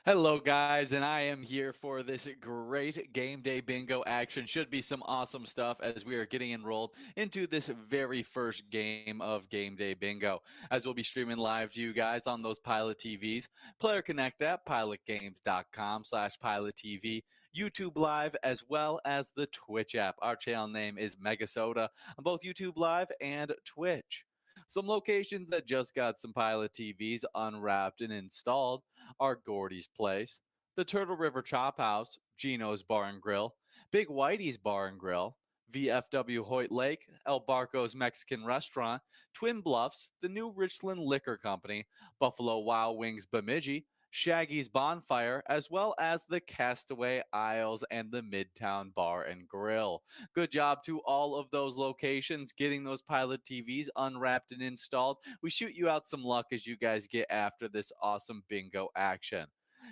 Hello, guys, and I am here for this great game day bingo action. Should be some awesome stuff as we are getting enrolled into this very first game of game day bingo. As we'll be streaming live to you guys on those Pilot TVs, Player Connect app, pilotgames.com/Pilot TV, YouTube Live, as well as the Twitch app. Our channel name is MegaSota on both YouTube Live and Twitch. Some locations that just got some Pilot TVs unwrapped and installed are Gordy's Place, the Turtle River Chop House, Gino's Bar and Grill, Big Whitey's Bar and Grill, VFW Hoyt Lake, El Barco's Mexican Restaurant, Twin Bluffs, the New Richland Liquor Company, Buffalo Wild Wings Bemidji, Shaggy's Bonfire, as well as the Castaway Isles and the Midtown Bar and Grill. Good job to all of those locations getting those Pilot TVs unwrapped and installed. We shoot you out some luck as you guys get after this awesome bingo action.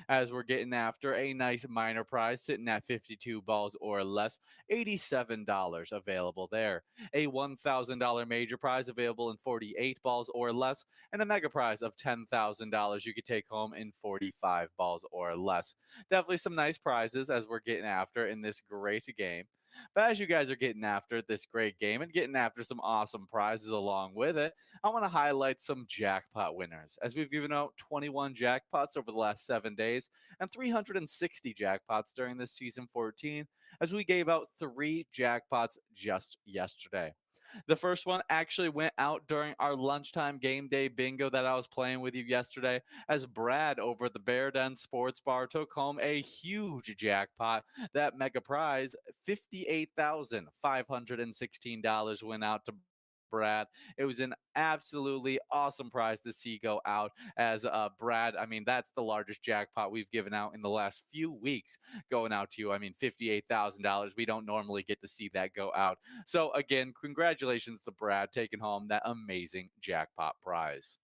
As we're getting after a nice minor prize sitting at 52 balls or less, $87 available there. A $1,000 major prize available in 48 balls or less, and a mega prize of $10,000 you could take home in 45 balls or less. Definitely some nice prizes as we're getting after in this great game. But as you guys are getting after this great game and getting after some awesome prizes along with it, I want to highlight some jackpot winners, as we've given out 21 jackpots over the last 7 days and 360 jackpots during this season 14, as we gave out 3 jackpots just yesterday. The first one actually went out during our lunchtime game day bingo that I was playing with you yesterday, as Brad over at the Bear Den Sports Bar took home a huge jackpot. That mega prize, $58,516, went out to Brad. It was an absolutely awesome prize to see go out as Brad. I mean, that's the largest jackpot we've given out in the last few weeks going out to you. I mean, $58,000. We don't normally get to see that go out. So, again, congratulations to Brad taking home that amazing jackpot prize.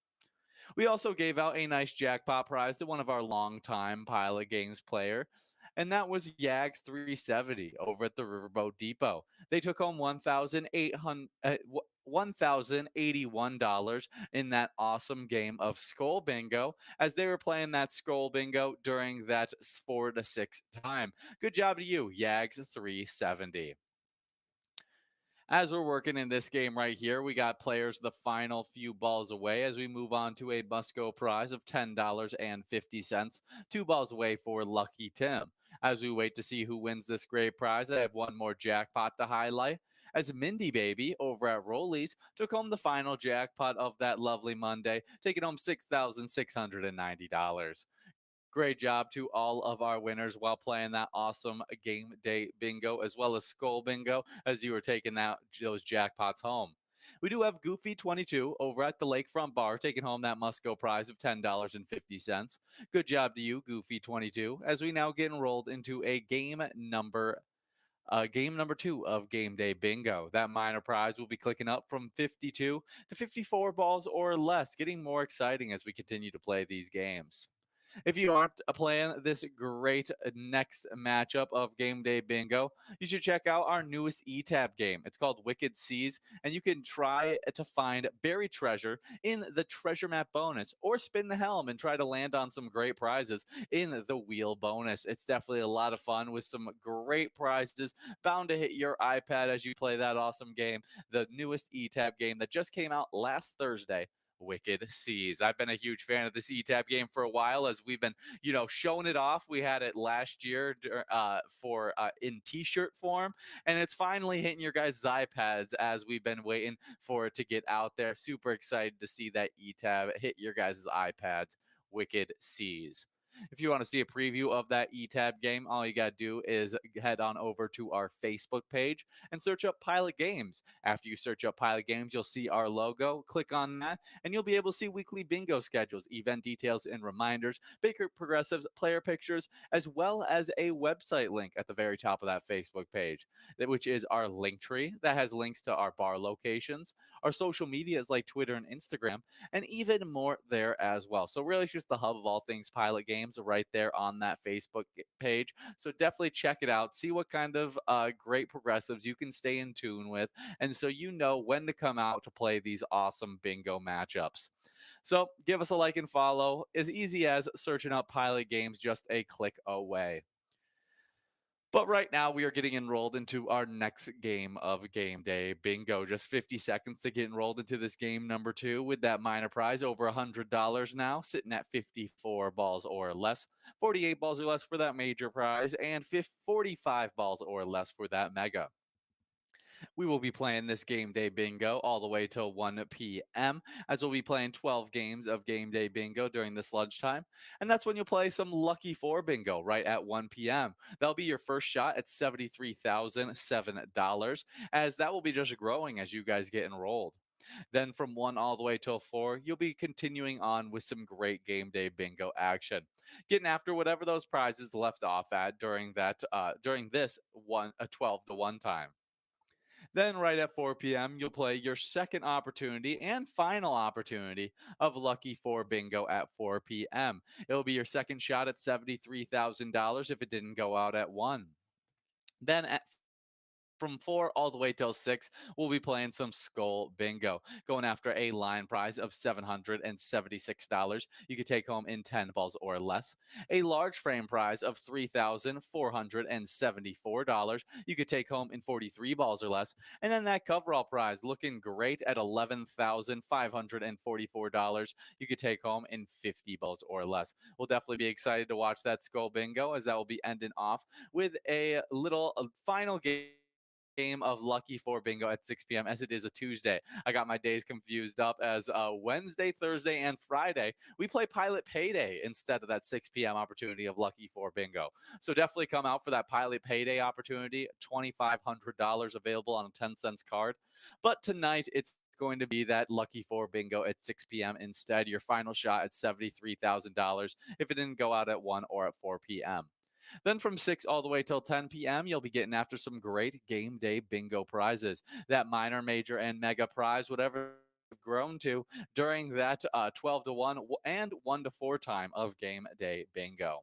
We also gave out a nice jackpot prize to one of our longtime Pilot Games player, and that was Yags 370 over at the Riverboat Depot. They took home $1,081 in that awesome game of Skull Bingo as they were playing that Skull Bingo during that 4 to 6 time. Good job to you, Yags 370. As we're working in this game right here, we got players the final few balls away as we move on to a Musco prize of $10.50, 2 balls away for Lucky Tim. As we wait to see who wins this great prize, I have one more jackpot to highlight. As Mindy Baby over at Rollies took home the final jackpot of that lovely Monday, taking home $6,690. Great job to all of our winners while playing that awesome game day bingo as well as skull bingo as you were taking those jackpots home. We do have Goofy 22 over at the Lakefront Bar taking home that Musco prize of $10.50. Good job to you, Goofy 22, as we now get enrolled into a game number 2 of game day bingo. That minor prize will be clicking up from 52 to 54 balls or less, getting more exciting as we continue to play these games. If you aren't playing this great next matchup of Game Day Bingo, you should check out our newest eTab game. It's called Wicked Seas, and you can try to find buried treasure in the treasure map bonus or spin the helm and try to land on some great prizes in the wheel bonus. It's definitely a lot of fun with some great prizes bound to hit your iPad as you play that awesome game. The newest eTab game that just came out last Thursday, Wicked Seas. I've been a huge fan of this eTap game for a while as we've been, showing it off. We had it last year for in T-shirt form, and it's finally hitting your guys' iPads as we've been waiting for it to get out there. Super excited to see that eTab hit your guys' iPads. Wicked Seas. If you want to see a preview of that eTab game, all you got to do is head on over to our Facebook page and search up Pilot Games. After you search up Pilot Games, you'll see our logo. Click on that, and you'll be able to see weekly bingo schedules, event details, and reminders, Baker Progressives, player pictures, as well as a website link at the very top of that Facebook page, which is our link tree that has links to our bar locations, our social medias like Twitter and Instagram, and even more there as well. So really, it's just the hub of all things Pilot Games. games right there on that Facebook page. So definitely check it out. See what kind of great progressives you can stay in tune with. And so you know when to come out to play these awesome bingo matchups. So give us a like and follow. As easy as searching up Pilot Games, just a click away. But right now, we are getting enrolled into our next game of Game Day Bingo. Just 50 seconds to get enrolled into this game number 2 with that minor prize over $100 now, sitting at 54 balls or less, 48 balls or less for that major prize, and 45 balls or less for that mega. We will be playing this Game Day Bingo all the way till 1 p.m., as we'll be playing 12 games of Game Day Bingo during this lunchtime. And that's when you'll play some Lucky 4 Bingo right at 1 p.m. That'll be your first shot at $73,007, as that will be just growing as you guys get enrolled. Then from 1 all the way till 4, you'll be continuing on with some great Game Day Bingo action, getting after whatever those prizes left off at during this 12 to 1 time. Then, right at 4 p.m., you'll play your second opportunity and final opportunity of Lucky 4 Bingo at 4 p.m. It'll be your second shot at $73,000 if it didn't go out at 1. Then, from 4 all the way till 6, we'll be playing some Skull Bingo, going after a line prize of $776. You could take home in 10 balls or less. A large frame prize of $3,474. You could take home in 43 balls or less. And then that coverall prize looking great at $11,544. You could take home in 50 balls or less. We'll definitely be excited to watch that Skull Bingo, as that will be ending off with a little final game of Lucky 4 Bingo at 6 p.m. as it is a Tuesday. I got my days confused up, as Wednesday, Thursday, and Friday we play Pilot Payday instead of that 6 p.m. opportunity of Lucky 4 Bingo. So definitely come out for that Pilot Payday opportunity. $2,500 available on a 10-cent card. But tonight it's going to be that Lucky 4 Bingo at 6 p.m. instead. Your final shot at $73,000 if it didn't go out at 1 or at 4 p.m. Then from 6 all the way till 10 p.m., you'll be getting after some great Game Day Bingo prizes. That minor, major, and mega prize, whatever you've grown to during that 12 to 1 and 1 to 4 time of Game Day Bingo.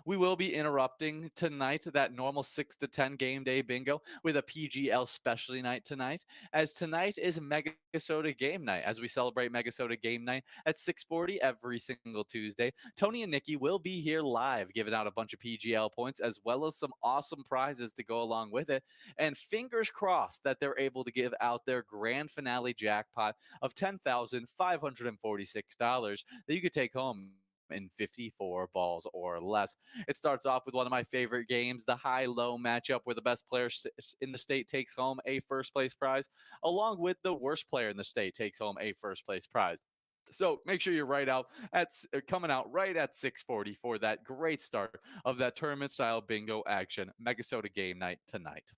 We will be interrupting tonight that normal 6 to 10 Game Day Bingo with a PGL specialty night tonight, as tonight is MegaSota Game Night, as we celebrate MegaSota Game Night at 6:40 every single Tuesday. Tony and Nikki will be here live giving out a bunch of PGL points, as well as some awesome prizes to go along with it. And fingers crossed that they're able to give out their grand finale jackpot of $10,546 that you could take home in 54 balls or less. It starts off with one of my favorite games, the high-low matchup, where the best player in the state takes home a first-place prize, along with the worst player in the state takes home a first-place prize. So make sure you're coming out right at 6:40 for that great start of that tournament-style bingo action, MegaSota Game Night tonight.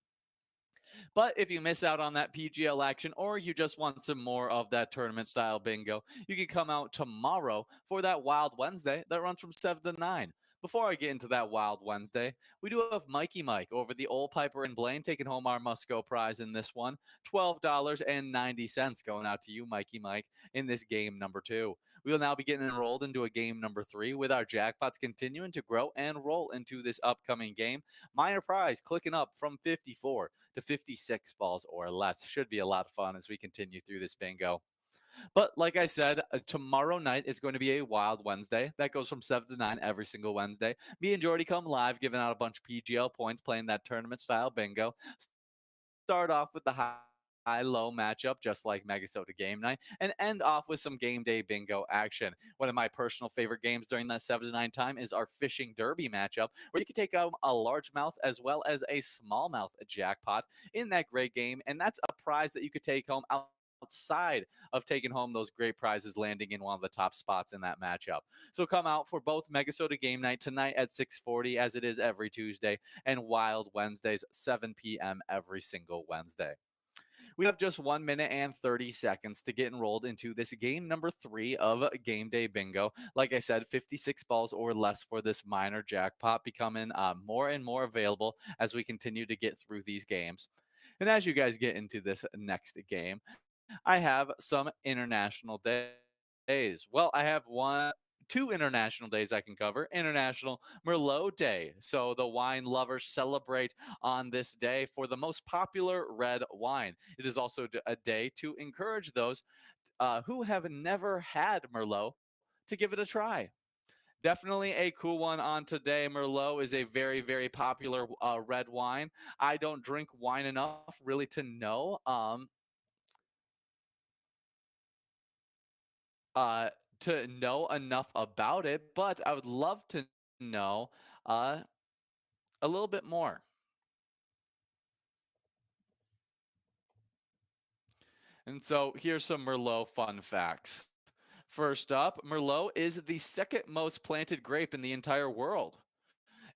But if you miss out on that PGL action, or you just want some more of that tournament style bingo, you can come out tomorrow for that Wild Wednesday that runs from 7 to 9. Before I get into that Wild Wednesday, we do have Mikey Mike over the Old Piper and Blaine taking home our Musco prize in this one. $12.90 going out to you, Mikey Mike, in this game number 2. We will now be getting enrolled into a game number 3 with our jackpots continuing to grow and roll into this upcoming game. Minor prize clicking up from 54 to 56 balls or less. Should be a lot of fun as we continue through this bingo. But like I said, tomorrow night is going to be a Wild Wednesday. That goes from 7 to 9 every single Wednesday. Me and Jordy come live, giving out a bunch of PGL points, playing that tournament-style bingo. Start off with the high-low matchup, just like MegaSota Game Night, and end off with some Game Day Bingo action. One of my personal favorite games during that 7 to 9 time is our Fishing Derby matchup, where you can take out a largemouth as well as a smallmouth jackpot in that great game, and that's a prize that you could take home outside of taking home those great prizes, landing in one of the top spots in that matchup. So come out for both MegaSota Game Night tonight at 6:40, as it is every Tuesday, and Wild Wednesdays 7 p.m. every single Wednesday. We have just 1 minute and 30 seconds to get enrolled into this game number 3 of Game Day Bingo. Like I said, 56 balls or less for this minor jackpot, becoming more and more available as we continue to get through these games. And as you guys get into this next game, I have some international days. Well, I have one two international days I can cover. International Merlot Day. So the wine lovers celebrate on this day for the most popular red wine. It is also a day to encourage those who have never had Merlot to give it a try. Definitely a cool one on today. Merlot is a very, very popular red wine. I don't drink wine enough really to know uh, enough about it, but I would love to know uh, a little bit more. And so here's some Merlot fun facts. First up, Merlot is the second most planted grape in the entire world.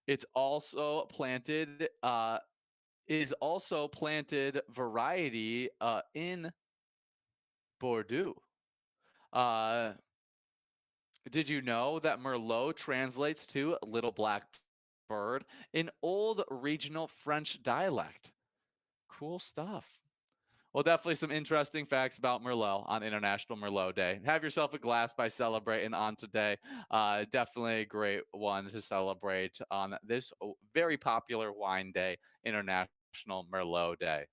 It's also planted is also planted variety in Bordeaux. Uh, did you know that Merlot translates to little black bird in old regional French dialect? Cool stuff. Well, definitely some interesting facts about Merlot on International Merlot Day. Have yourself a glass by celebrating on today. Definitely a great one to celebrate on this very popular wine day, International Merlot Day.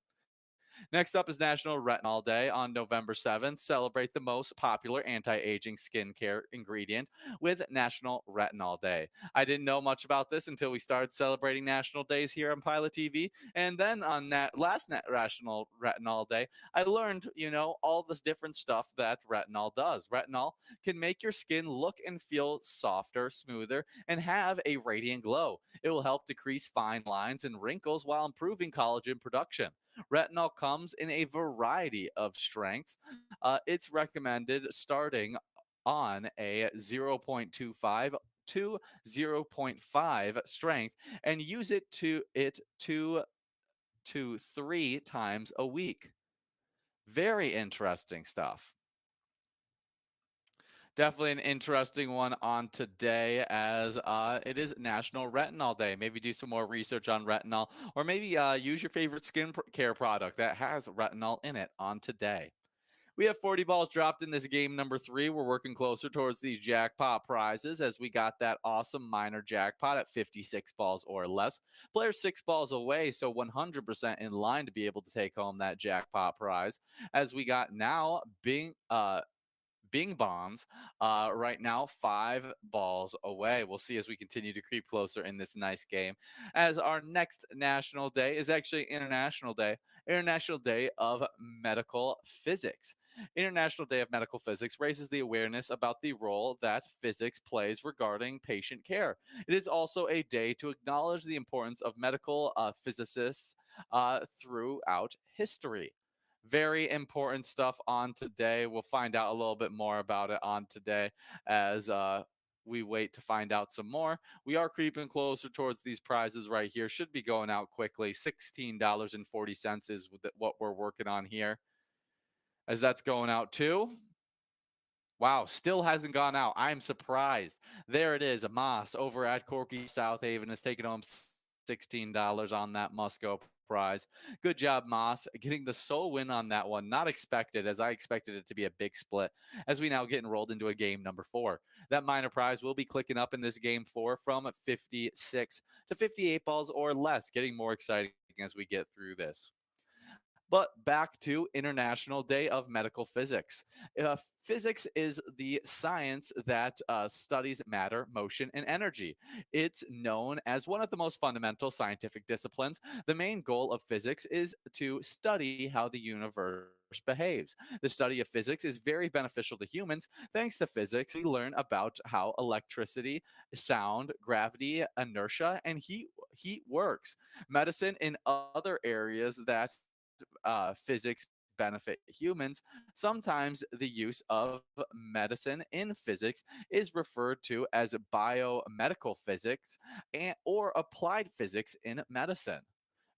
Next up is National Retinol Day on November 7th. Celebrate the most popular anti aging skincare ingredient with National Retinol Day. I didn't know much about this until we started celebrating national days here on Pilot TV. And then on that last National Retinol Day, I learned, all this different stuff that retinol does. Retinol can make your skin look and feel softer, smoother, and have a radiant glow. It will help decrease fine lines and wrinkles while improving collagen production. Retinol comes in a variety of strengths. It's recommended starting on a 0.25 to zero point 0.5 strength and use it 2 to 3 times a week. Very interesting stuff. Definitely an interesting one on today as it is National Retinol Day. Maybe do some more research on retinol or maybe use your favorite care product that has retinol in it on today. We have 40 balls dropped in this game number 3. We're working closer towards these jackpot prizes as we got that awesome minor jackpot at 56 balls or less. Players 6 balls away, so 100% in line to be able to take home that jackpot prize. As we got now Bing bombs right now 5 balls away. We'll see as we continue to creep closer in this nice game. As our next national day is actually International Day of Medical Physics. International Day of Medical Physics raises the awareness about the role that physics plays regarding patient care. It is also a day to acknowledge the importance of medical physicists throughout history. Very important stuff on today. We'll find out a little bit more about it on today as we wait to find out some more. We are creeping closer towards these prizes right here. Should be going out quickly. $16.40 is what we're working on here. As that's going out too. Wow, still hasn't gone out. I'm surprised. There it is. Moss over at Corky South Haven is taking home $16 on that Musco prize. Good job, Moss, getting the sole win on that one. Not expected, as I expected it to be a big split. As we now get enrolled into a game number 4. That minor prize will be clicking up in this game 4 from 56 to 58 balls or less, getting more exciting as we get through this. But back to International Day of Medical Physics. Physics is the science that studies matter, motion, and energy. It's known as one of the most fundamental scientific disciplines. The main goal of physics is to study how the universe behaves. The study of physics is very beneficial to humans. Thanks to physics, we learn about how electricity, sound, gravity, inertia, and heat works. Medicine in other areas that physics benefit humans, sometimes the use of medicine in physics is referred to as biomedical physics or applied physics in medicine.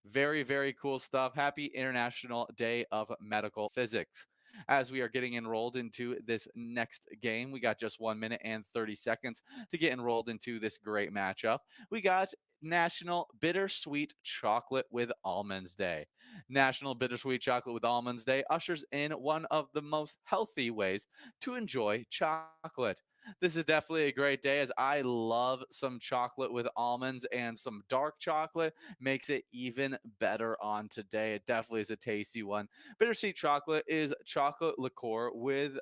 Very, very cool stuff. Happy International Day of Medical Physics. As we are getting enrolled into this next game, we got just 1 minute and 30 seconds to get enrolled into this great matchup. We got National Bittersweet Chocolate with Almonds Day. National Bittersweet Chocolate with Almonds Day ushers in one of the most healthy ways to enjoy chocolate. This is definitely a great day as I love some chocolate with almonds, and some dark chocolate makes it even better on today. It definitely is a tasty one. Bittersweet chocolate is chocolate liqueur with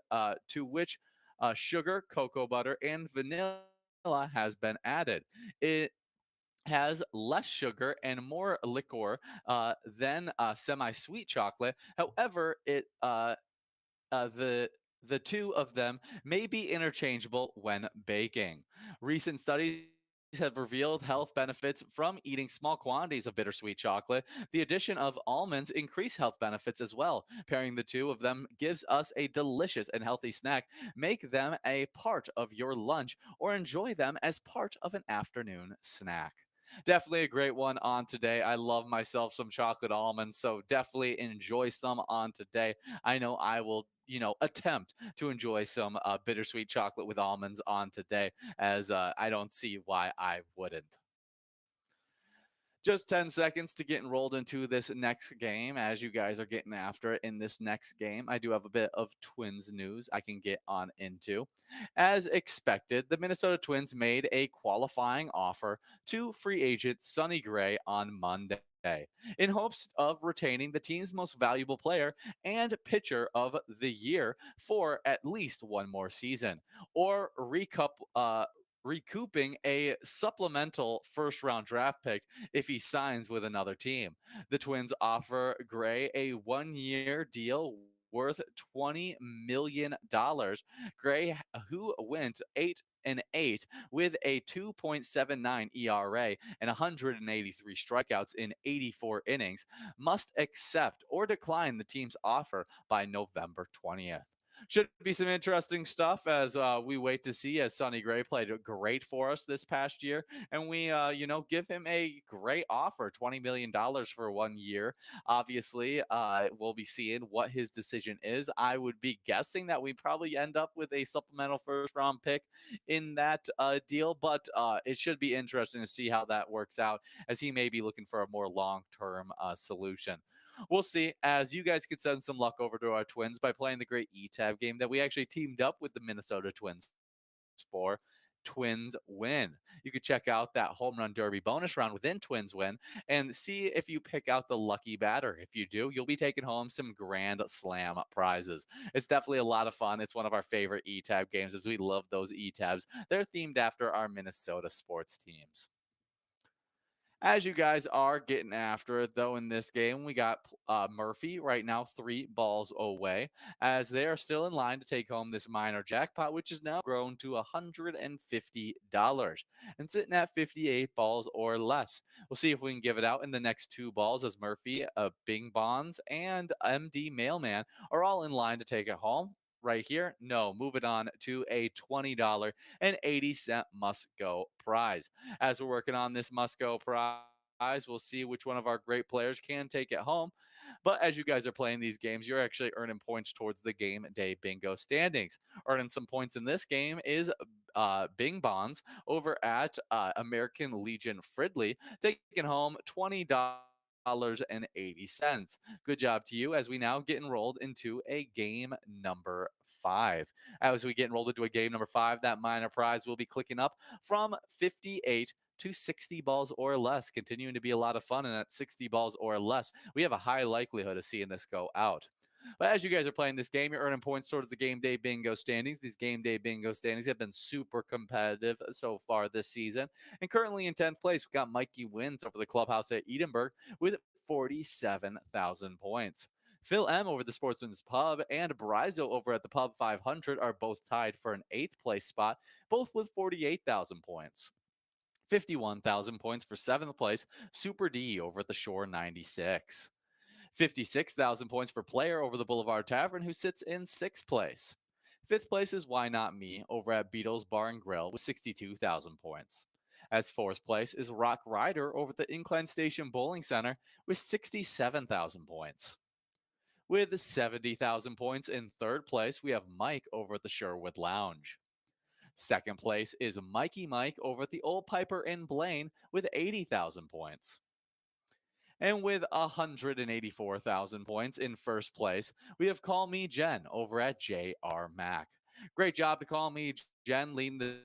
to which sugar, cocoa butter, and vanilla has been added. It has less sugar and more liquor than semi-sweet chocolate. However, the two of them may be interchangeable when baking. Recent studies have revealed health benefits from eating small quantities of bittersweet chocolate. The addition of almonds increase health benefits as well. Pairing the two of them gives us a delicious and healthy snack. Make them a part of your lunch or enjoy them as part of an afternoon snack. Definitely a great one on today. I love myself some chocolate almonds, so definitely enjoy some on today. I know I will, attempt to enjoy some bittersweet chocolate with almonds on today, as I don't see why I wouldn't. Just 10 seconds to get enrolled into this next game. As you guys are getting after it in this next game, I do have a bit of Twins news I can get on into. As expected, the Minnesota Twins made a qualifying offer to free agent Sonny Gray on Monday in hopes of retaining the team's most valuable player and pitcher of the year for at least one more season, or recouping a supplemental first round draft pick if he signs with another team. The Twins offer Gray a 1 year deal worth $20 million. Gray, who went 8-8 with a 2.79 ERA and 183 strikeouts in 84 innings, must accept or decline the team's offer by November 20th. Should be some interesting stuff as we wait to see, as Sonny Gray played great for us this past year, and we give him a great offer, $20 million for 1 year. Obviously, we'll be seeing what his decision is. I would be guessing that we probably end up with a supplemental first round pick in that deal, but it should be interesting to see how that works out, as he may be looking for a more long term solution. We'll see, as you guys could send some luck over to our Twins by playing the great E-Tab game that we actually teamed up with the Minnesota Twins for. Twins Win. You could check out that Home Run Derby bonus round within Twins Win and see if you pick out the lucky batter. If you do, you'll be taking home some Grand Slam prizes. It's definitely a lot of fun. It's one of our favorite E-Tab games, as we love those E-Tabs. They're themed after our Minnesota sports teams. As you guys are getting after it, though, in this game, we got Murphy right now 3 balls away, as they are still in line to take home this minor jackpot, which is now grown to $150 and sitting at 58 balls or less. We'll see if we can give it out in the next 2 balls, as Murphy, Bing Bonds, and MD Mailman are all in line to take it home. Right here, no, move it on to a $20.80 must go prize. As we're working on this must go prize, we'll see which one of our great players can take it home. But as you guys are playing these games, you're actually earning points towards the game day bingo standings. Earning some points in this game is Bing Bonds over at American Legion Fridley, taking home $20.80. Good job to you, as we now get enrolled into a game number 5. As we get enrolled into a game number 5, that minor prize will be clicking up from 58 to 60 balls or less, continuing to be a lot of fun. And at 60 balls or less, we have a high likelihood of seeing this go out. But as you guys are playing this game, you're earning points towards the game day bingo standings. These game day bingo standings have been super competitive so far this season. And currently in 10th place, we've got Mikey Wins over the clubhouse at Edinburgh with 47,000 points. Phil M over the Sportsman's Pub and Brizo over at the Pub 500 are both tied for an 8th place spot, both with 48,000 points. 51,000 points for 7th place, Super D over at the Shore 96. 56,000 points for Player over the Boulevard Tavern, who sits in 6th place. 5th place is Why Not Me over at Beatles Bar and Grill with 62,000 points. As 4th place is Rock Rider over at the Incline Station Bowling Center with 67,000 points. With 70,000 points in 3rd place, we have Mike over at the Sherwood Lounge. 2nd place is Mikey Mike over at the Old Piper in Blaine with 80,000 points. And with 184,000 points in 1st place, we have Call Me Jen over at JR Mac. Great job to call me Jen, leading the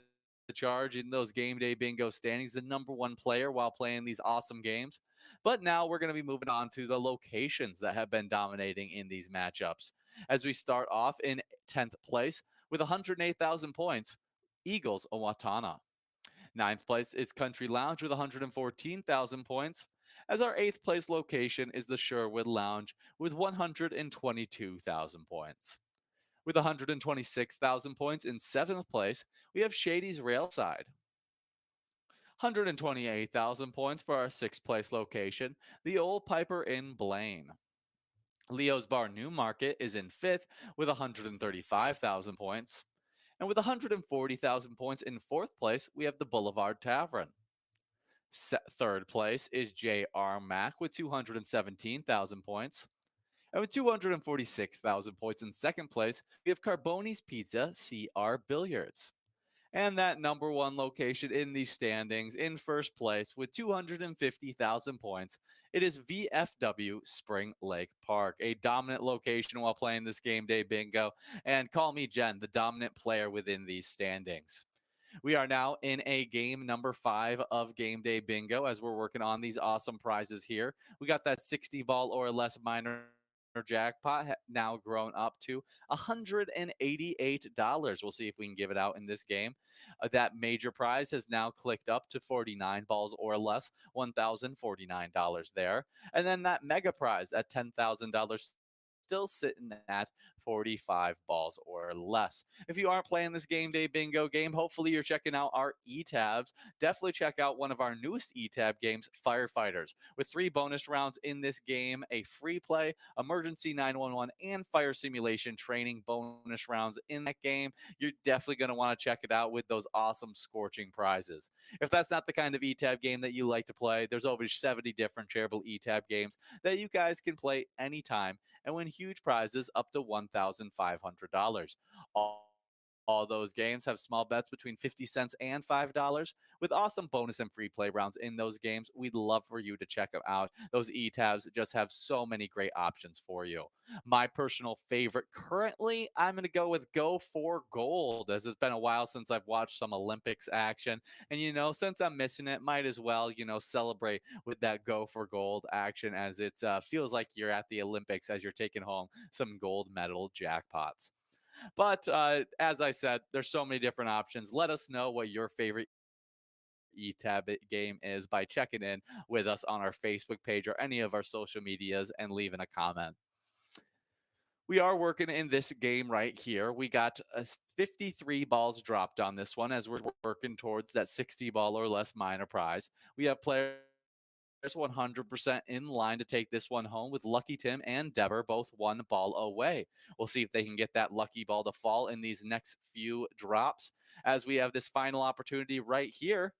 charge in those game day bingo standings, the number one player while playing these awesome games. But now we're going to be moving on to the locations that have been dominating in these matchups. As we start off in 10th place with 108,000 points, Eagles Owatonna. Ninth place is Country Lounge with 114,000 points, as our eighth place location is the Sherwood Lounge with 122,000 points. With 126,000 points in seventh place, we have Shady's Railside. 128,000 points for our sixth place location, the Old Piper in Blaine. Leo's Bar Newmarket is in fifth with 135,000 points. And with 140,000 points in fourth place, we have the Boulevard Tavern. Third place is J.R. Mack with 217,000 points. And with 246,000 points in second place, we have Carboni's Pizza CR Billiards. And that number one location in the standings in first place with 250,000 points, it is VFW Spring Lake Park, a dominant location while playing this game day bingo. And call me Jen, the dominant player within these standings. We are now in a game number 5 of Game Day Bingo as we're working on these awesome prizes here. We got that 60 ball or less minor jackpot now grown up to $188. We'll see if we can give it out in this game. That major prize has now clicked up to 49 balls or less, $1,049 there. And then that mega prize at $10,000 still sitting at 45 balls or less. If you aren't playing this game day bingo game, hopefully you're checking out our e-tabs. Definitely check out one of our newest e-tab games, Firefighters, with 3 bonus rounds in this game, a free play, emergency 911, and fire simulation training bonus rounds in that game. You're definitely going to want to check it out with those awesome scorching prizes. If that's not the kind of e-tab game that you like to play, there's over 70 different Charitable e-tab games that you guys can play anytime and win huge prizes up to $1,500. All those games have small bets between 50 cents and $5 with awesome bonus and free play rounds in those games. We'd love for you to check them out. Those e-tabs just have so many great options for you. My personal favorite currently, I'm going to go with Go for Gold, as it's been a while since I've watched some Olympics action. And, since I'm missing it, might as well, celebrate with that Go for Gold action, as it feels like you're at the Olympics as you're taking home some gold medal jackpots. But as I said, there's so many different options. Let us know what your favorite e-tab game is by checking in with us on our Facebook page or any of our social medias and leaving a comment. We are working in this game right here. We got 53 balls dropped on this one as we're working towards that 60 ball or less minor prize. We have players 100% in line to take this one home, with Lucky Tim and Deborah both 1 ball away. We'll see if they can get that lucky ball to fall in these next few drops as we have this final opportunity right here.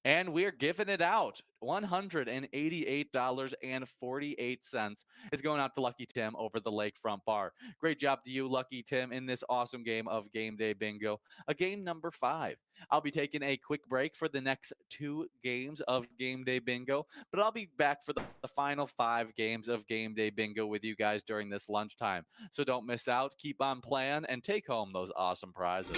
And we're giving it out. $188.48 is going out to Lucky Tim over the Lakefront Bar. Great job to you, Lucky Tim, in this awesome game of Game Day Bingo, a game number 5. I'll be taking a quick break for the next 2 games of Game Day Bingo, but I'll be back for the final 5 games of Game Day Bingo with you guys during this lunchtime. So don't miss out. Keep on playing and take home those awesome prizes.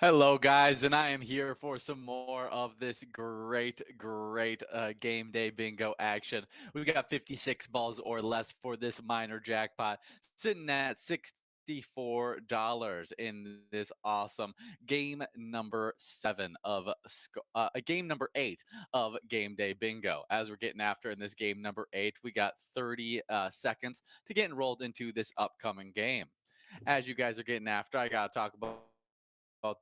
Hello, guys, and I am here for some more of this great game day bingo action. We got 56 balls or less for this minor jackpot, sitting at $64 in this awesome game number seven of game number eight of game day bingo. As we're getting after in this game number eight, we got 30 seconds to get enrolled into this upcoming game. As you guys are getting after, I got to talk about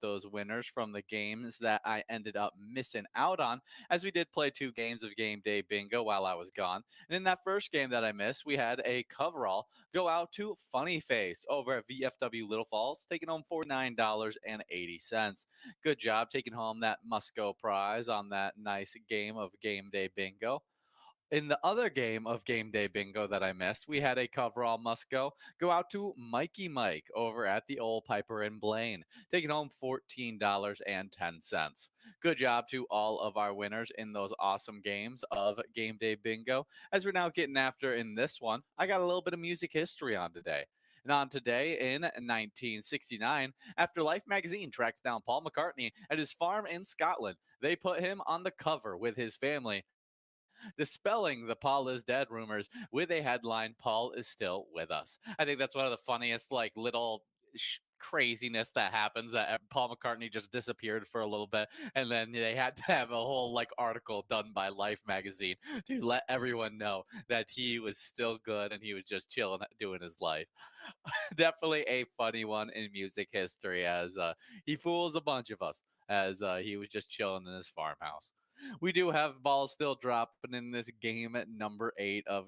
those winners from the games that I ended up missing out on, as we did play two games of game day bingo while I was gone. And in that first game that I missed, we had a coverall go out to Funny Face over at VFW Little Falls, taking home $49.80. Good job taking home that Musco prize on that nice game of game day bingo. In the other game of Game Day Bingo that I missed, we had a coverall must go out to Mikey Mike over at the Old Piper in Blaine, taking home $14.10. Good job to all of our winners in those awesome games of Game Day Bingo. As we're now getting after in this one, I got a little bit of music history on today. And on today in 1969, after Life magazine tracked down Paul McCartney at his farm in Scotland, they put him on the cover with his family, dispelling the Paul is dead rumors with a headline, Paul is still with us. I think that's one of the funniest, like, little craziness that happens, that Paul McCartney just disappeared for a little bit, and then they had to have a whole like article done by Life magazine to let everyone know that he was still good and he was just chilling doing his life. Definitely a funny one in music history, as he fools a bunch of us, as he was just chilling in his farmhouse. We do have balls still dropping in this game at number eight of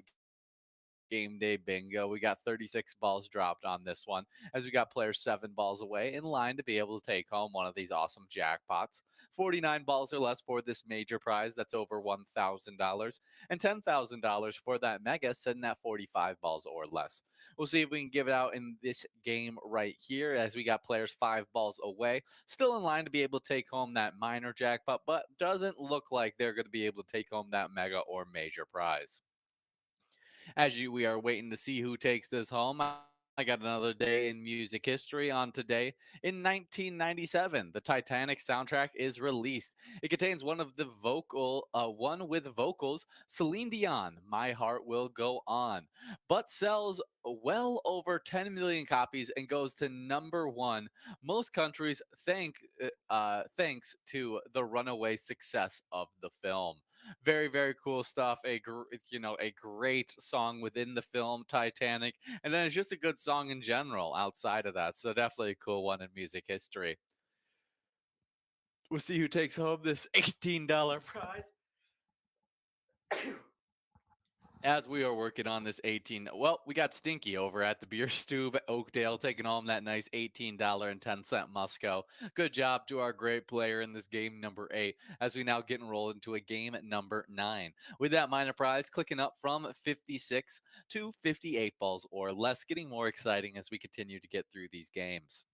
Game Day Bingo. We got 36 balls dropped on this one, as we got players 7 balls away in line to be able to take home one of these awesome jackpots. 49 balls or less for this major prize, that's over $1,000, and $10,000 for that mega, sitting at 45 balls or less. We'll see if we can give it out in this game right here, as we got players 5 balls away, still in line to be able to take home that minor jackpot, but doesn't look like they're going to be able to take home that mega or major prize. We are waiting to see who takes this home, I got another day in music history on today. In 1997, the Titanic soundtrack is released. It contains one with vocals, Celine Dion, "My Heart Will Go On," but sells well over 10 million copies and goes to number one most countries, thanks to the runaway success of the film. Very cool stuff. A great song within the film Titanic, and then it's just a good song in general outside of that. So definitely a cool one in music history. We'll see who takes home this $18 prize. As we are working on this 18, well, we got Stinky over at the Beer Stube Oakdale taking home that nice $18.10 Musco. Good job to our great player in this game number 8, as we now get enrolled into a game number 9. With that minor prize clicking up from 56 to 58 balls or less, getting more exciting as we continue to get through these games.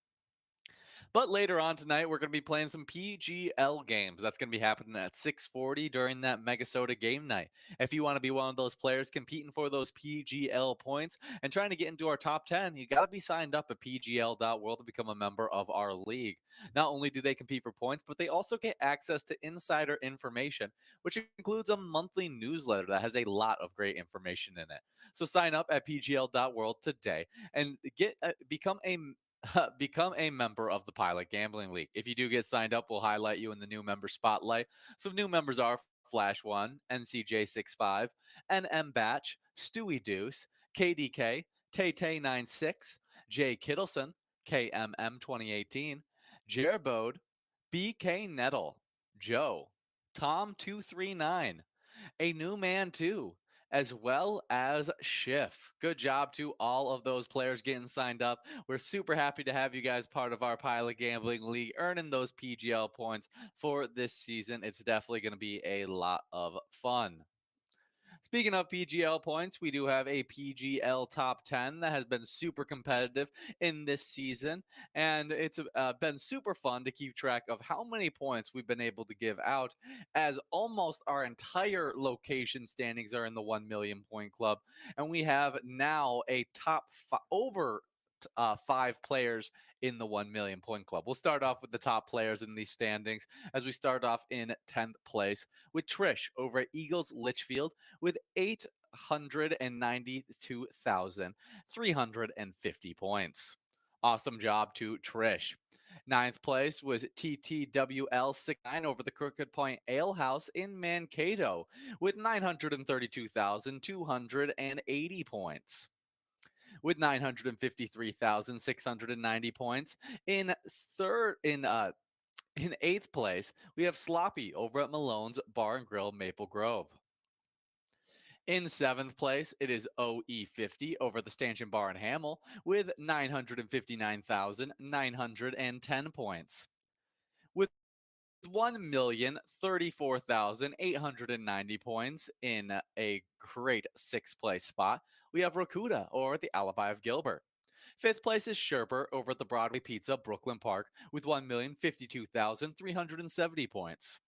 But later on tonight, we're going to be playing some PGL games. That's going to be happening at 6:40 during that MegaSota game night. If you want to be one of those players competing for those PGL points and trying to get into our top 10, you got to be signed up at pgl.world to become a member of our league. Not only do they compete for points, but they also get access to insider information, which includes a monthly newsletter that has a lot of great information in it. So sign up at pgl.world today and become a member of the Pilot Gambling League. If you do get signed up, we'll highlight you in the new member spotlight. Some new members are Flash One, NCJ65, NM Batch, Stewie Deuce, KDK, Tay96, Jay Kittleson, KMM 2018, Jerbode, BK Nettle, Joe, Tom239, a new man too, as well as Schiff. Good job to all of those players getting signed up. We're super happy to have you guys part of our Pilot Gambling League, earning those PGL points for this season. It's definitely going to be a lot of fun. Speaking of PGL points, we do have a PGL top 10 that has been super competitive in this season, and it's been super fun to keep track of how many points we've been able to give out, as almost our entire location standings are in the 1 million point club, and we have now a over five players in the 1 million point club. We'll start off with the top players in these standings as we start off in 10th place with Trish over at Eagles Litchfield with 892,350 points. Awesome job to Trish. Ninth place was TTWL69 over the Crooked Point Ale House in Mankato with 932,280 points. With 953,690 points. In eighth place, we have Sloppy over at Malone's Bar and Grill Maple Grove. In seventh place, it is OE50 over the Stanchion Bar and Hamel with 959,910 points. With 1,034,890 points in a great sixth place spot, we have Rakuda or the Alibi of Gilbert. Fifth place is Sherper over at the Broadway Pizza, Brooklyn Park, with 1,052,370 points.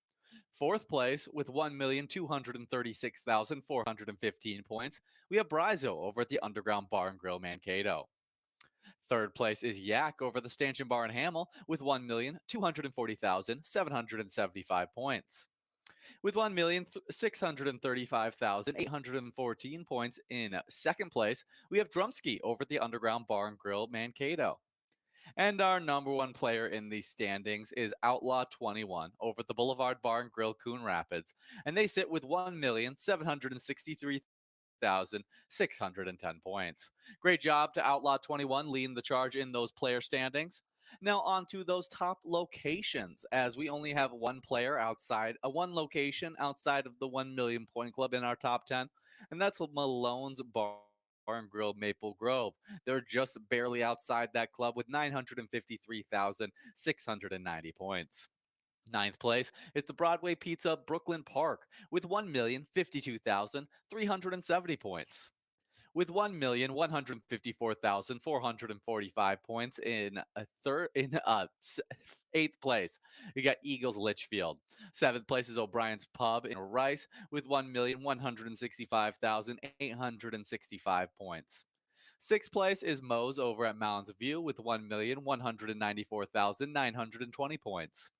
Fourth place with 1,236,415 points, we have Brizo over at the Underground Bar and Grill Mankato. Third place is Yak over the Stanchion Bar and Hamel with 1,240,775 points. With 1,635,814 points in second place, we have Drumski over at the Underground Bar and Grill Mankato. And our number one player in these standings is Outlaw 21 over at the Boulevard Bar and Grill Coon Rapids, and they sit with 1,763,610 points. Great job to Outlaw 21 leading the charge in those player standings. Now on to those top locations, as we only have one location outside of the 1 million point club in our top 10, and that's Malone's Bar and Grill Maple Grove. They're just barely outside that club with 953,690 points. Ninth place is the Broadway Pizza Brooklyn Park with 1,052,370 points. With 1,154,445 points eighth place, we got Eagles Litchfield. Seventh place is O'Brien's Pub in Rice with 1,165,865 points. Sixth place is Moe's over at Mounds View with 1,194,920 points.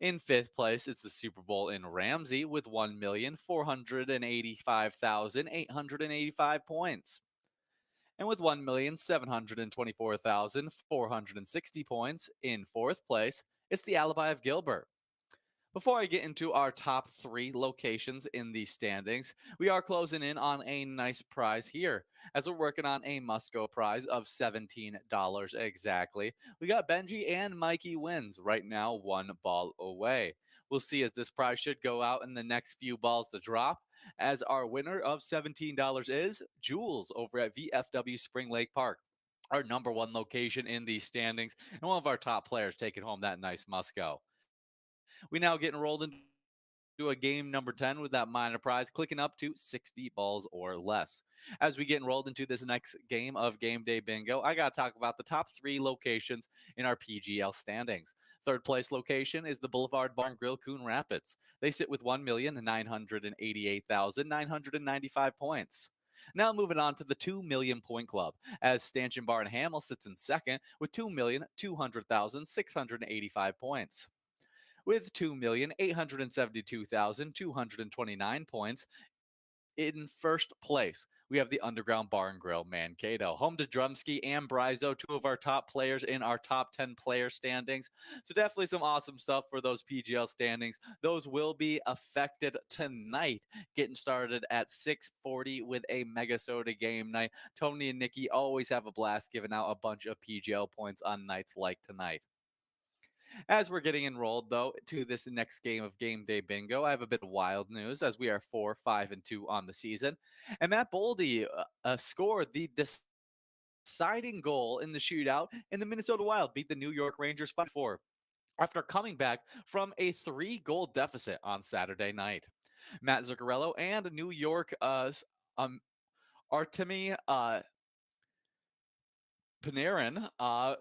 In fifth place, it's the Super Bowl in Ramsey with 1,485,885 points. And with 1,724,460 points in fourth place, it's the Alibi of Gilbert. Before I get into our top three locations in these standings, we are closing in on a nice prize here, as we're working on a must-go prize of $17 exactly. We got Benji and Mikey wins right now, one ball away. We'll see as this prize should go out in the next few balls to drop, as our winner of $17 is Jules over at VFW Spring Lake Park, our number one location in these standings, and one of our top players taking home that nice must-go. We now getting rolled into a game number 10 with that minor prize, clicking up to 60 balls or less. As we get enrolled into this next game of Game Day Bingo, I got to talk about the top three locations in our PGL standings. Third place location is the Boulevard Bar and Grill Coon Rapids. They sit with 1,988,995 points. Now moving on to the 2 million point club, as Stanchion Bar and Hamel sits in second with 2,200,685 points. With 2,872,229 points, in first place, we have the Underground Bar and Grill Mankato, home to Drumski and Brizo, two of our top players in our top 10 player standings. So definitely some awesome stuff for those PGL standings. Those will be affected tonight, getting started at 6:40 with a MegaSota game night. Tony and Nikki always have a blast giving out a bunch of PGL points on nights like tonight. As we're getting enrolled, though, to this next game of Game Day Bingo, I have a bit of wild news as we are 4, 5, and 2 on the season. And Matt Boldy scored the deciding goal in the shootout, and the Minnesota Wild beat the New York Rangers 5-4 after coming back from a 3-goal deficit on Saturday night. Matt Zuccarello and New York Artemi Panarin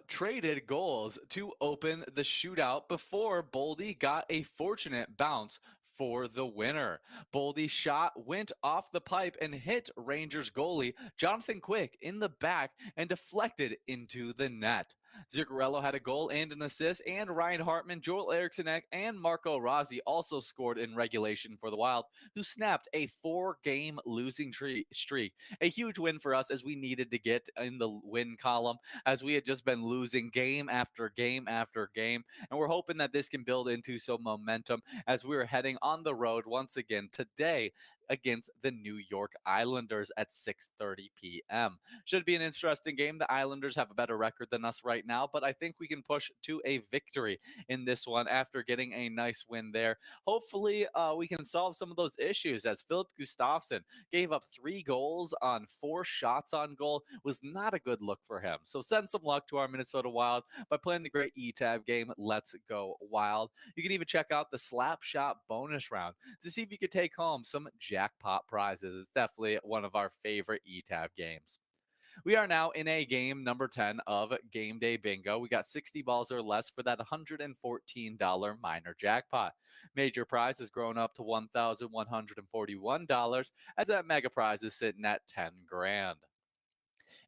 traded goals to open the shootout before Boldy got a fortunate bounce for the winner. Boldy's shot went off the pipe and hit Rangers goalie Jonathan Quick in the back and deflected into the net. Zuccarello had a goal and an assist, and Ryan Hartman, Joel Eriksson Ek, and Marco Rossi also scored in regulation for the Wild, who snapped a 4-game losing streak. A huge win for us as we needed to get in the win column as we had just been losing game after game after game. And we're hoping that this can build into some momentum as we're heading on the road once again today against the New York Islanders at 6:30 p.m. Should be an interesting game. The Islanders have a better record than us right now, but I think we can push to a victory in this one after getting a nice win there. Hopefully, we can solve some of those issues as Philip Gustafsson gave up 3 goals on 4 shots on goal. Was not a good look for him. So send some luck to our Minnesota Wild by playing the great ETAB game. Let's go Wild. You can even check out the Slap Shot bonus round to see if you could take home some jackpot prizes. It's definitely one of our favorite ETAB games. We are now in a game number 10 of Game Day Bingo. We got 60 balls or less for that $114 minor jackpot. Major prize has grown up to $1,141 as that mega prize is sitting at 10 grand.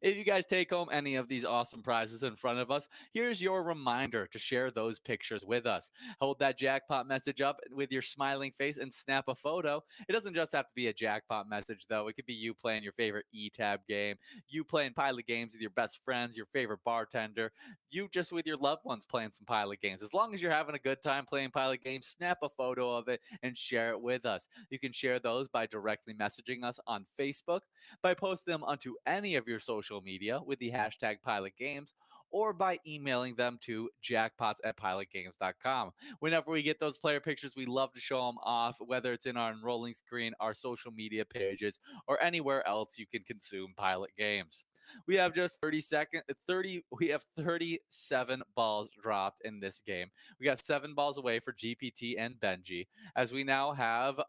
If you guys take home any of these awesome prizes in front of us, here's your reminder to share those pictures with us. Hold that jackpot message up with your smiling face and snap a photo. It doesn't just have to be a jackpot message, though. It could be you playing your favorite ETAB game, you playing Pilot games with your best friends, your favorite bartender, you just with your loved ones playing some Pilot games. As long as you're having a good time playing Pilot games, snap a photo of it and share it with us. You can share those by directly messaging us on Facebook, by posting them onto any of your social media with the hashtag Pilot Games, or by emailing them to jackpots@pilotgames.com. Whenever we get those player pictures, we love to show them off, whether it's in our enrolling screen, our social media pages, or anywhere else you can consume Pilot games. We have just 37 balls dropped in this game. We got 7 balls away for GPT and Benji, as we now have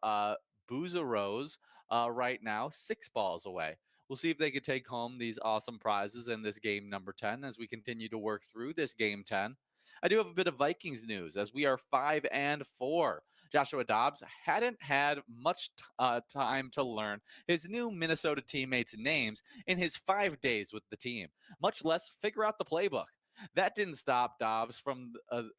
Boozeros right now 6 balls away. We'll see if they can take home these awesome prizes in this game number 10 as we continue to work through this game 10. I do have a bit of Vikings news as we are 5-4. Joshua Dobbs hadn't had much time to learn his new Minnesota teammates' names in his 5 days with the team, much less figure out the playbook. That didn't stop Dobbs from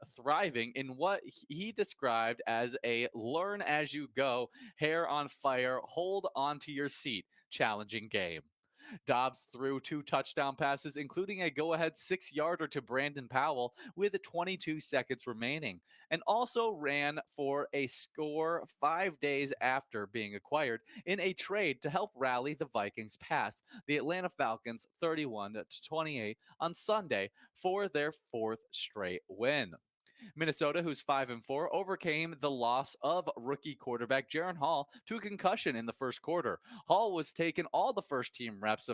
thriving in what he described as a learn as you go, hair on fire, hold onto your seat challenging game. Dobbs threw 2 touchdown passes, including a go-ahead 6-yarder to Brandon Powell with 22 seconds remaining, and also ran for a score 5 days after being acquired in a trade to help rally the Vikings past the Atlanta Falcons 31-28 on Sunday for their 4th straight win. Minnesota, who's 5-4, overcame the loss of rookie quarterback Jaron Hall to a concussion in the first quarter. Hall was taking all the first team reps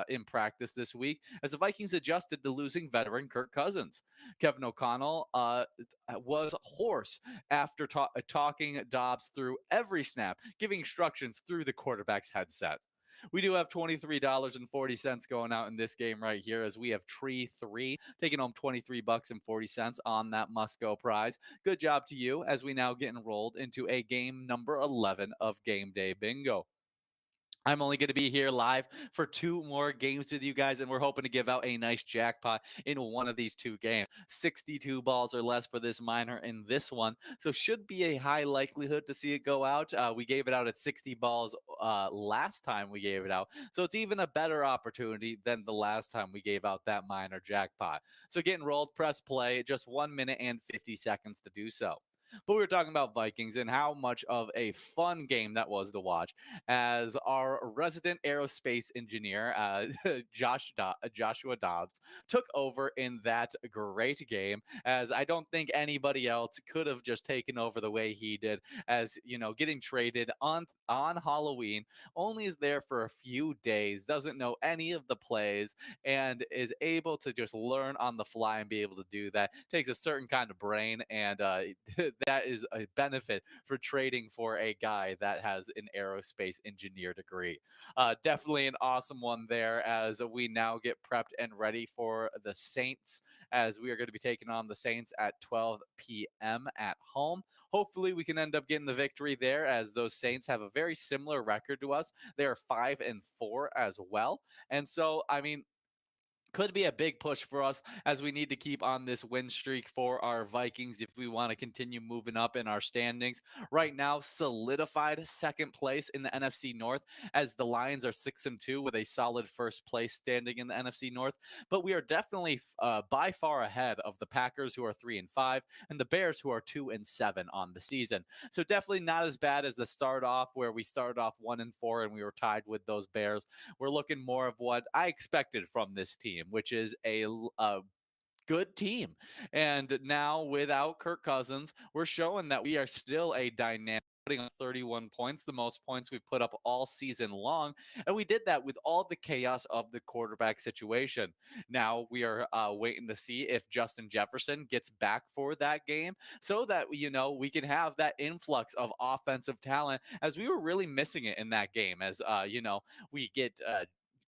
in practice this week as the Vikings adjusted to losing veteran Kirk Cousins. Kevin O'Connell was hoarse after talking Dobbs through every snap, giving instructions through the quarterback's headset. We do have $23.40 going out in this game right here as we have Tree 3 taking home $23.40 on that must-go prize. Good job to you as we now get enrolled into a game number 11 of Game Day Bingo. I'm only going to be here live for 2 more games with you guys, and we're hoping to give out a nice jackpot in one of these 2 games. 62 balls or less for this minor in this one, so should be a high likelihood to see it go out. We gave it out at 60 balls last time we gave it out, so it's even a better opportunity than the last time we gave out that minor jackpot. So get enrolled, press play, just 1 minute and 50 seconds to do so. But we were talking about Vikings and how much of a fun game that was to watch as our resident aerospace engineer, Joshua Dobbs, took over in that great game, as I don't think anybody else could have just taken over the way he did, as, you know, getting traded on Halloween, only is there for a few days, doesn't know any of the plays, and is able to just learn on the fly and be able to do that. Takes a certain kind of brain, and that is a benefit for trading for a guy that has an aerospace engineer degree. Definitely an awesome one there as we now get prepped and ready for the Saints as we are going to be taking on the Saints at 12 p.m. at home. Hopefully, we can end up getting the victory there, as those Saints have a very similar record to us. They are 5-4 as well. And so, I mean, could be a big push for us, as we need to keep on this win streak for our Vikings if we want to continue moving up in our standings. Right now, solidified second place in the NFC North, as the Lions are 6-2 with a solid first place standing in the NFC North. But we are definitely by far ahead of the Packers, who are 3-5, and the Bears, who are 2-7 on the season. So definitely not as bad as the start off, where we started off 1-4 and we were tied with those Bears. We're looking more of what I expected from this team, which is a good team. And now, without Kirk Cousins, we're showing that we are still a dynamic, putting up 31 points, the most points we put up all season long. And we did that with all the chaos of the quarterback situation. Now we are waiting to see if Justin Jefferson gets back for that game, so that, we can have that influx of offensive talent, as we were really missing it in that game. As we get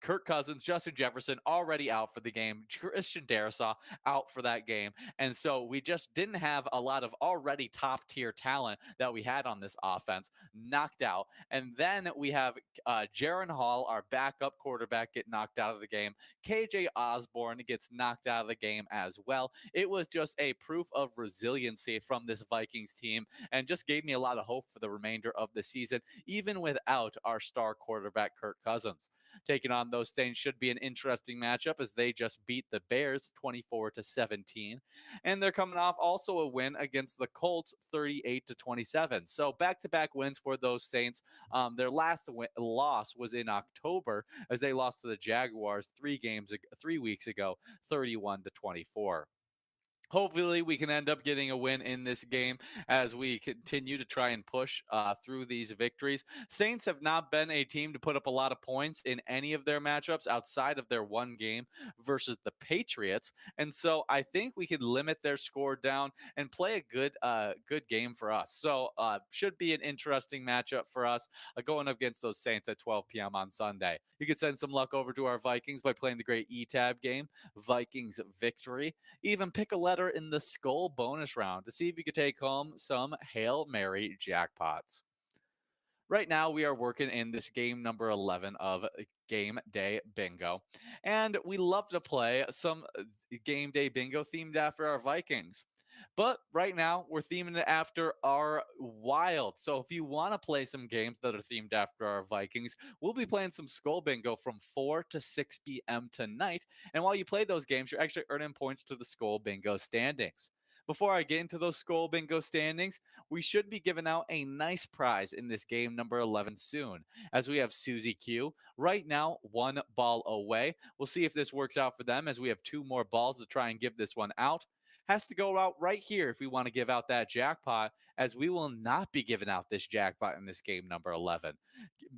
Kirk Cousins, Justin Jefferson already out for the game, Christian Darrisaw out for that game. And so we just didn't have a lot of already top tier talent that we had on this offense knocked out. And then we have Jaron Hall, our backup quarterback, get knocked out of the game. KJ Osborne gets knocked out of the game as well. It was just a proof of resiliency from this Vikings team, and just gave me a lot of hope for the remainder of the season, even without our star quarterback, Kirk Cousins. Taking on those Saints should be an interesting matchup, as they just beat the Bears 24-17, and they're coming off also a win against the Colts 38-27. So back-to-back wins for those Saints. Their last loss was in October, as they lost to the Jaguars 3 weeks ago, 31-24. Hopefully, we can end up getting a win in this game, as we continue to try and push through these victories. Saints have not been a team to put up a lot of points in any of their matchups outside of their one game versus the Patriots, and so I think we could limit their score down and play a good game for us. So should be an interesting matchup for us, going up against those Saints at 12 p.m. on Sunday. You could send some luck over to our Vikings by playing the great ETAB game, Vikings Victory. Even pick a letter in the Skull bonus round to see if you could take home some Hail Mary jackpots. Right now, we are working in this game number 11 of Game Day Bingo. And we love to play some Game Day Bingo themed after our Vikings. But right now, we're theming it after our Wild. So if you want to play some games that are themed after our Vikings, we'll be playing some Skull Bingo from 4 to 6 p.m. tonight. And while you play those games, you're actually earning points to the Skull Bingo standings. Before I get into those Skull Bingo standings, we should be giving out a nice prize in this game number 11 soon, as we have Susie Q right now, one ball away. We'll see if this works out for them, as we have two more balls to try and give this one out. Has to go out right here if we want to give out that jackpot, as we will not be giving out this jackpot in this game number 11.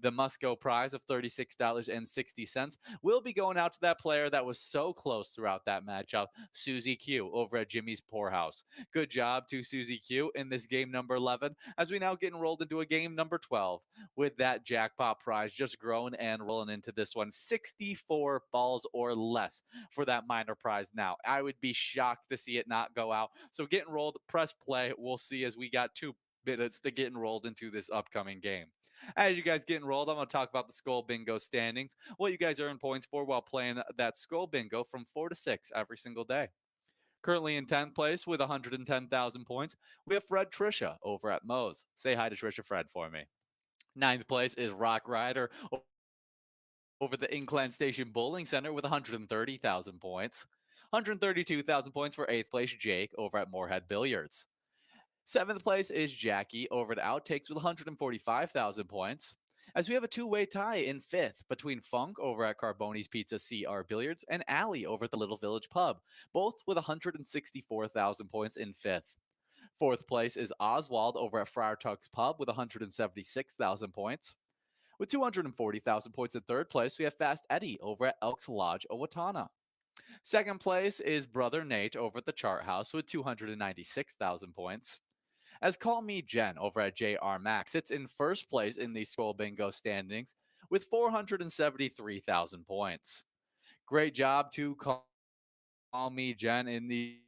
The must go prize of $36.60 will be going out to that player that was so close throughout that matchup, Susie Q over at Jimmy's Poorhouse. Good job to Susie Q in this game number 11, as we now get enrolled into a game number 12, with that jackpot prize just growing and rolling into this one. 64 balls or less for that minor prize now. I would be shocked to see it not go out. So get enrolled, press play. We'll see, as we got 2 minutes to get enrolled into this upcoming game. As you guys get enrolled, I'm going to talk about the Skull Bingo standings, what you guys earn points for while playing that Skull Bingo from 4 to 6 every single day. Currently in 10th place with 110,000 points, we have Fred Trisha over at Moe's. Say hi to Trisha Fred for me. Ninth place is Rock Rider over the Incline Station Bowling Center with 130,000 points. 132,000 points for 8th place Jake over at Moorhead Billiards. 7th place is Jackie over at Outtakes with 145,000 points. As we have a two-way tie in 5th between Funk over at Carboni's Pizza CR Billiards and Allie over at the Little Village Pub, both with 164,000 points in 5th. 4th place is Oswald over at Friar Tuck's Pub with 176,000 points. With 240,000 points in 3rd place, we have Fast Eddie over at Elks Lodge, Owatonna. 2nd place is Brother Nate over at the Chart House with 296,000 points. As Call Me Jen over at JR Max sits in 1st place in the Skull Bingo standings with 473,000 points. Great job to Call call me Jen in the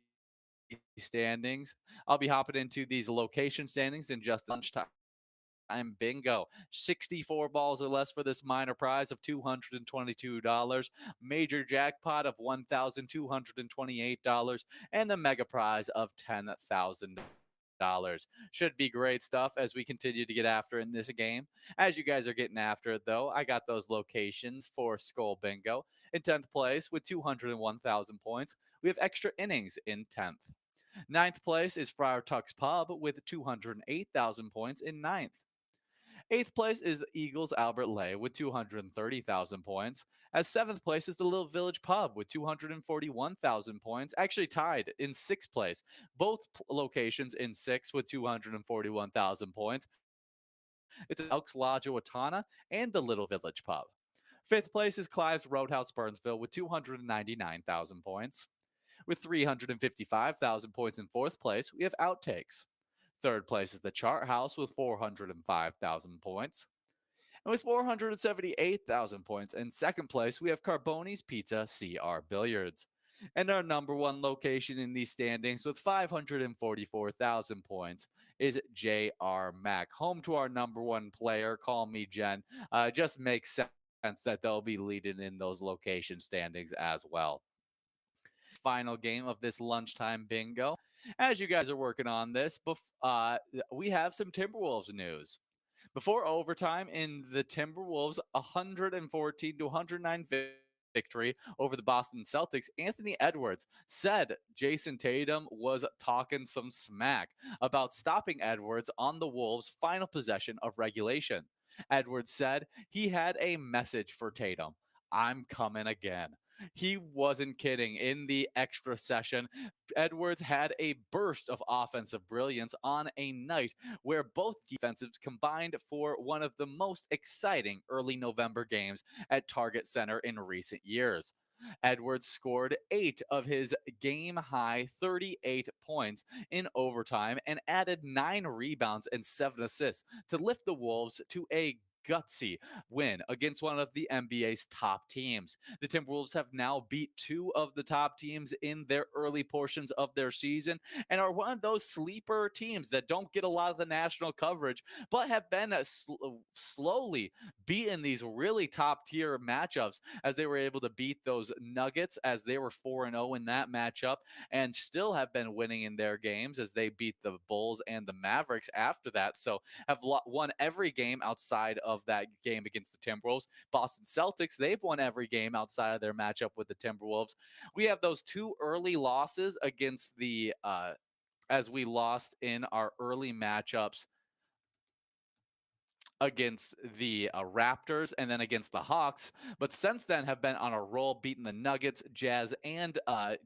standings. I'll be hopping into these location standings in just lunchtime. I'm bingo. 64 balls or less for this minor prize of $222, major jackpot of $1,228, and the mega prize of $10,000. Should be great stuff as we continue to get after in this game. As you guys are getting after it, though, I got those locations for Skull Bingo. In 10th place with 201,000 points, we have Extra Innings in 10th. Ninth place is Friar Tuck's Pub with 208,000 points in ninth. Eighth place is Eagles Albert Lay with 230,000 points. As seventh place is the Little Village Pub with 241,000 points, actually tied in sixth place. Both locations in sixth with 241,000 points. It's Elks Lodge Owatonna and the Little Village Pub. Fifth place is Clive's Roadhouse Burnsville with 299,000 points. With 355,000 points in fourth place, we have Outtakes. Third place is the Chart House with 405,000 points. And with 478,000 points in second place, we have Carboni's Pizza CR Billiards. And our number one location in these standings with 544,000 points is JR Mac, home to our number one player, Call Me Jen. Just makes sense that they'll be leading in those location standings as well. Final game of this lunchtime bingo. As you guys are working on this, we have some Timberwolves news. Before overtime in the Timberwolves' 114 to 109 victory over the Boston Celtics, Anthony Edwards said Jason Tatum was talking some smack about stopping Edwards on the Wolves' final possession of regulation. Edwards said he had a message for Tatum. I'm coming again. He wasn't kidding. In the extra session, Edwards had a burst of offensive brilliance on a night where both defensives combined for one of the most exciting early November games at Target Center in recent years. Edwards scored 8 of his game high 38 points in overtime and added 9 rebounds and 7 assists to lift the Wolves to a gutsy win against one of the NBA's top teams. The Timberwolves have now beat 2 of the top teams in their early portions of their season and are one of those sleeper teams that don't get a lot of the national coverage, but have been slowly beating these really top tier matchups as they were able to beat those Nuggets as they were 4-0 in that matchup and still have been winning in their games as they beat the Bulls and the Mavericks after that. So have won every game outside of that game against the Timberwolves. Boston Celtics, they've won every game outside of their matchup with the Timberwolves. We have those 2 early losses against the as we lost in our early matchups against the Raptors and then against the Hawks, but since then have been on a roll, beating the Nuggets, Jazz, and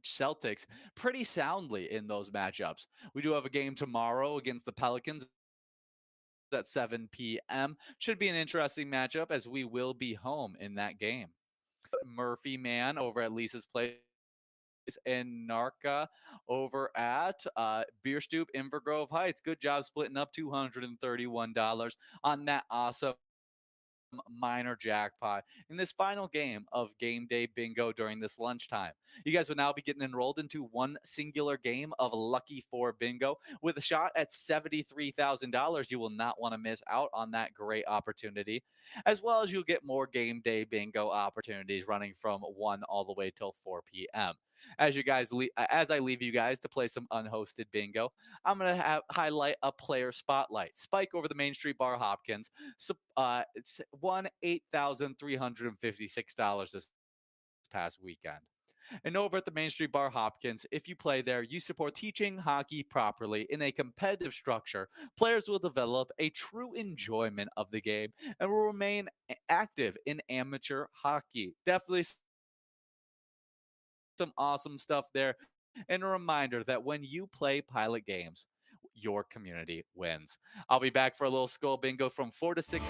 Celtics pretty soundly in those matchups. We do have a game tomorrow against the Pelicans at 7 p.m. Should be an interesting matchup as we will be home in that game. Murphy Man over at Lisa's Place and Narca over at Beer Stoop Invergrove Heights. Good job splitting up $231 on that awesome minor jackpot in this final game of game day bingo during this lunchtime. You guys will now be getting enrolled into one singular game of Lucky 4 bingo with a shot at $73,000. You will not want to miss out on that great opportunity, as well as you'll get more game day bingo opportunities running from 1 all the way till 4 p.m. As I leave you guys to play some unhosted bingo, I'm going to highlight a player spotlight. Spike over the Main Street Bar Hopkins. So, it's won $8,356 this past weekend. And over at the Main Street Bar Hopkins, if you play there, you support teaching hockey properly in a competitive structure. Players will develop a true enjoyment of the game and will remain active in amateur hockey. Definitely some awesome stuff there. And a reminder that when you play Pilot games, your community wins. I'll be back for a little skull bingo from 4 to 6.